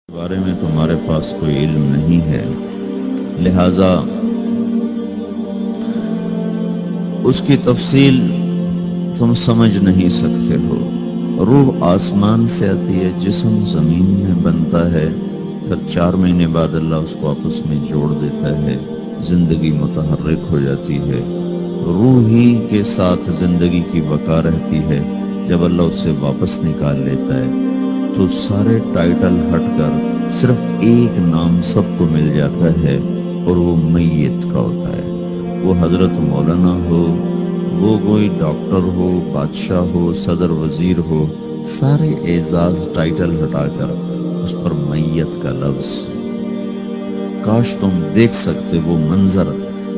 بارے میں تمہارے پاس کوئی علم نہیں ہے، لہذا اس کی تفصیل تم سمجھ نہیں سکتے ہو۔ روح آسمان سے آتی ہے، جسم زمین میں بنتا ہے، پھر 4 مہینے بعد اللہ اس کو آپس میں جوڑ دیتا ہے، زندگی متحرک ہو جاتی ہے، روح ہی کے ساتھ زندگی کی بقا رہتی ہے۔ جب اللہ اسے واپس نکال لیتا ہے تو سارے ٹائٹل ہٹ کر صرف ایک نام سب کو مل جاتا ہے، اور وہ میت کا ہوتا ہے۔ وہ حضرت مولانا ہو، وہ کوئی ڈاکٹر ہو، بادشاہ ہو، صدر وزیر ہو، سارے اعزاز ٹائٹل ہٹا کر اس پر میت کا لفظ۔ کاش تم دیکھ سکتے وہ منظر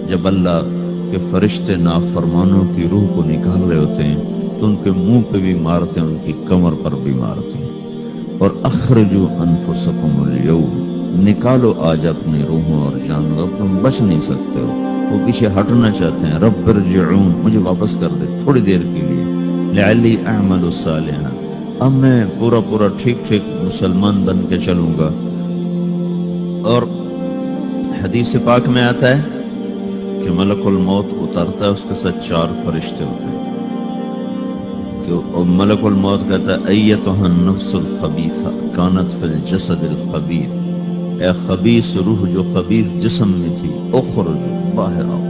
جب اللہ کے فرشتے نافرمانوں کی روح کو نکال رہے ہوتے ہیں تو ان کے منہ پہ بھی مارتے ہیں، ان کی کمر پر بھی مارتے ہیں، اور اخرجوا انفسکم اليوم، نکالو آج اپنی روحوں اور جانوں، اب تم بچ نہیں سکتے ہو۔ وہ پیچھے ہٹنا چاہتے ہیں، رب ارجعون، مجھے واپس کر دے تھوڑی دیر کے لیے، لعلی اعمل صالحا، اب میں پورا ٹھیک مسلمان بن کے چلوں گا۔ اور حدیث پاک میں آتا ہے کہ ملک الموت اترتا ہے، اس کے ساتھ 4 فرشتے ہوتے ہیں، کہ ملک الموت کہتا ہے ایتھا النفس الخبیثہ کانت فی الجسد الخبیث، اے خبیث روح جو خبیث جسم میں تھی، اخرج، باہر آؤ۔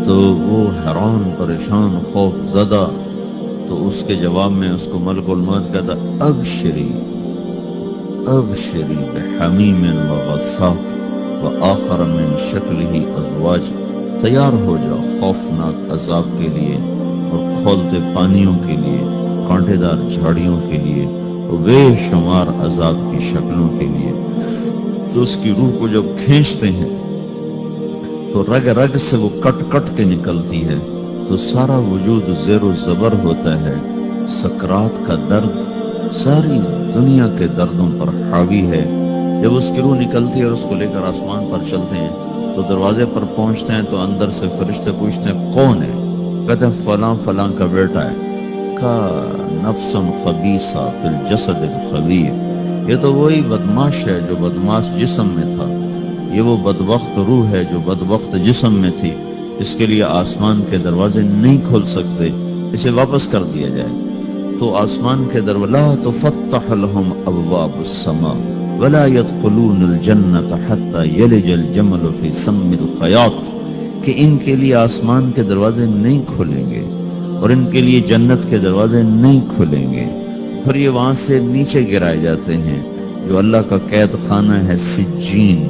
تو وہ حیران، پریشان، خوف زدہ، تو اس کے جواب میں اس کو ملک الموت کہتا ابشری ابشری بحمیم وغساق وآخر من شکلہ ازواج، تیار ہو جاؤ خوفناک عذاب کے لیے اور کھولتے پانیوں کے لیے، کانٹے دار جھاڑیوں کے لیے، اور بے شمار عذاب کی شکلوں کے لیے۔ تو اس کی روح کو جب کھینچتے ہیں تو رگ رگ سے وہ کٹ کے نکلتی ہے، تو سارا وجود زیر و زبر ہوتا ہے، سکرات کا درد ساری دنیا کے دردوں پر حاوی ہے۔ جب اس کی روح نکلتی ہے اور اس کو لے کر آسمان پر چلتے ہیں تو دروازے پر پہنچتے ہیں تو اندر سے فرشتے پوچھتے ہیں کون ہے؟ کہتے ہیں فلاں فلاں کا بیٹا ہے۔ کا نفس خبیثہ فی الجسد الخبیث، یہ تو وہی بدماش ہے جو بدماش جسم میں تھا، یہ وہ بدبخت روح ہے جو بدبخت جسم میں تھی، اس کے لیے آسمان کے دروازے نہیں کھل سکتے، اسے واپس کر دیا جائے۔ تو آسمان کے دروازے لا تفتح لهم ابواب السماء ولا يدخلون الجنة حتى يلج الجمل في سم الخياط، کہ ان کے لیے آسمان کے دروازے نہیں کھلیں گے اور ان کے لیے جنت کے دروازے نہیں کھلیں گے، پھر یہ وہاں سے نیچے گرائے جاتے ہیں جو اللہ کا قید خانہ ہے سجین۔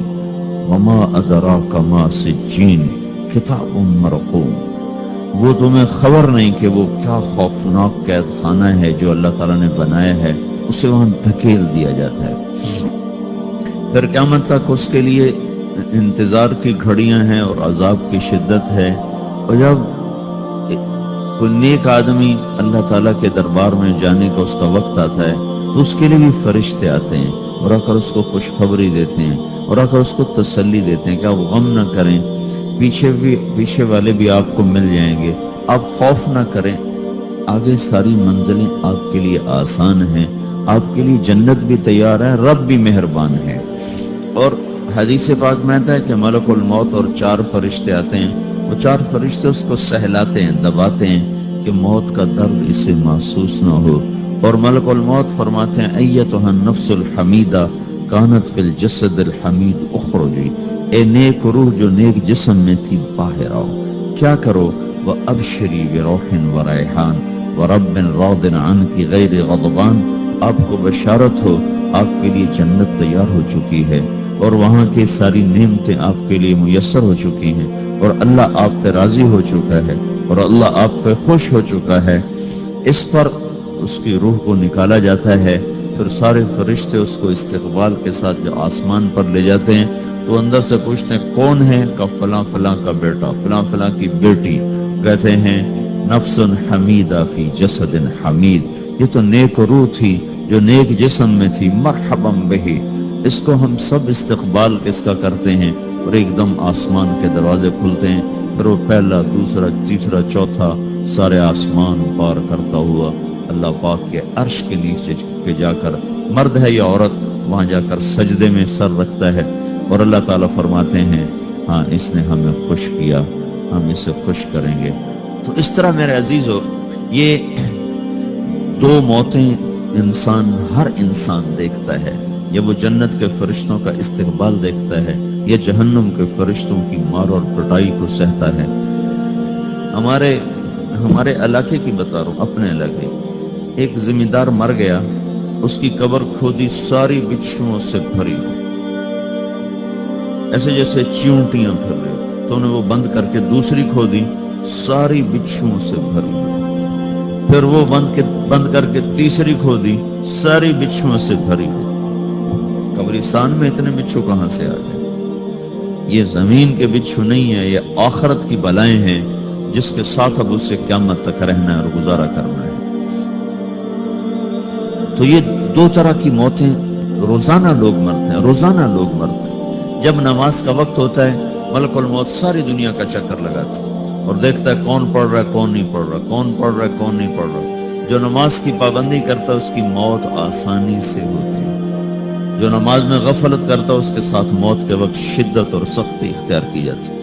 وما ادراک ما سجین کتاب مرقوم، وہ تمہیں خبر نہیں کہ وہ کیا خوفناک قید خانہ ہے جو اللہ تعالیٰ نے بنایا ہے، اسے وہاں دھکیل دیا جاتا ہے۔ پھر قیامت تک اس کے لیے انتظار کی گھڑیاں ہیں اور عذاب کی شدت ہے۔ اور جب کوئی نیک آدمی اللہ تعالیٰ کے دربار میں جانے کا اس کا وقت آتا ہے تو اس کے لیے بھی فرشتے آتے ہیں اور آ کر اس کو خوشخبری دیتے ہیں اور آ کر اس کو تسلی دیتے ہیں کہ آپ غم نہ کریں، پیچھے والے بھی آپ کو مل جائیں گے، آپ خوف نہ کریں، آگے ساری منزلیں آپ کے لیے آسان ہیں، آپ کے لیے جنت بھی تیار ہے، رب بھی مہربان ہے۔ اور حدیث پاک میں آتا ہے کہ ملک الموت اور 4 فرشتے آتے ہیں، وہ 4 فرشتے اس کو سہلاتے ہیں، دباتے ہیں کہ موت کا درد اسے محسوس نہ ہو، اور ملک الموت فرماتے ہیں ایتھا النفس الحمیدہ کانت فی الجسد الحمید اخرجی، اے نیک روح جو نیک جسم میں تھی باہر آؤ۔ کیا کرو؟ وَأَبْشِرِي بِرَوْحٍ وَرَيْحَانٍ وَرَبٍّ رَاضٍ عَنْكِ غَيْرِ غَضْبَانٍ، آپ کو بشارت ہو، آپ کے لیے جنت تیار ہو چکی ہے اور وہاں کی ساری نعمتیں آپ کے لیے میسر ہو چکی ہیں، اور اللہ آپ پہ راضی ہو چکا ہے اور اللہ آپ پہ خوش ہو چکا ہے۔ اس پر اس کی روح کو نکالا جاتا ہے، پھر سارے فرشتے اس کو استقبال کے ساتھ جو آسمان پر لے جاتے ہیں تو اندر سے پوچھتے ہیں کون ہے؟ کہ فلاں فلاں کا بیٹا، فلاں فلاں کی بیٹی۔ کہتے ہیں نفس حمیدہ فی جسد حمید، یہ تو نیک روح تھی جو نیک جسم میں تھی، مرحبا بہی، اس کو ہم سب استقبال اس کا کرتے ہیں، اور ایک دم آسمان کے دروازے کھلتے ہیں، پھر وہ پہلا، دوسرا، تیسرا، چوتھا سارے آسمان پار کرتا ہوا اللہ پاک کے عرش کے نیچے کے جا کر، مرد ہے یا عورت، وہاں جا کر سجدے میں سر رکھتا ہے اور اللہ تعالیٰ فرماتے ہیں ہاں اس نے ہمیں خوش کیا، ہم اسے خوش کریں گے۔ تو اس طرح میرے عزیزو یہ دو موتیں ہر انسان دیکھتا ہے، یا وہ جنت کے فرشتوں کا استقبال دیکھتا ہے یا جہنم کے فرشتوں کی مار اور پٹائی کو سہتا ہے۔ ہمارے علاقے کی بتا رہا ہوں، اپنے علاقے، ایک زمیندار مر گیا، اس کی قبر کھودی ساری بچھوؤں سے بھری، ایسے جیسے چیونٹیاں پھر رہی ہوتی، تو انہیں وہ بند کر کے دوسری کھودی، ساری بچھوؤں سے بھری، پھر وہ بند کر کے تیسری کھودی، ساری بچھوؤں سے بھری ہوئی۔ قبرستان میں اتنے بچھو کہاں سے آ گئے؟ یہ زمین کے بچھو نہیں ہے، یہ آخرت کی بلائیں ہیں جس کے ساتھ اب اسے قیامت تک رہنا ہے اور گزارا کرنا ہے۔ تو یہ دو طرح کی موتیں روزانہ لوگ مرتے ہیں، روزانہ لوگ مرتے ہیں۔ جب نماز کا وقت ہوتا ہے ملک الموت ساری دنیا کا چکر لگاتا ہے اور دیکھتا ہے کون پڑھ رہا ہے کون نہیں پڑھ رہا، کون پڑھ رہا ہے کون نہیں پڑھ رہا۔ جو نماز کی پابندی کرتا ہے اس کی موت آسانی سے ہوتی ہے، جو نماز میں غفلت کرتا ہے اس کے ساتھ موت کے وقت شدت اور سختی اختیار کی جاتی ہے۔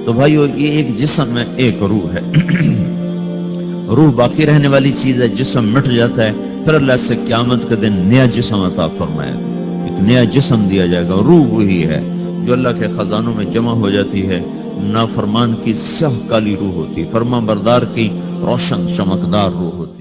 تو بھائیو یہ ایک جسم ہے، ایک روح ہے۔ روح باقی رہنے والی چیز ہے، جسم مٹ جاتا ہے، پھر اللہ سے قیامت کے دن نیا جسم عطا فرمائے گا، ایک نیا جسم دیا جائے گا۔ روح وہی ہے جو اللہ کے خزانوں میں جمع ہو جاتی ہے۔ نافرمان کی سیاہ کالی روح ہوتی، فرما بردار کی روشن چمکدار روح ہوتی۔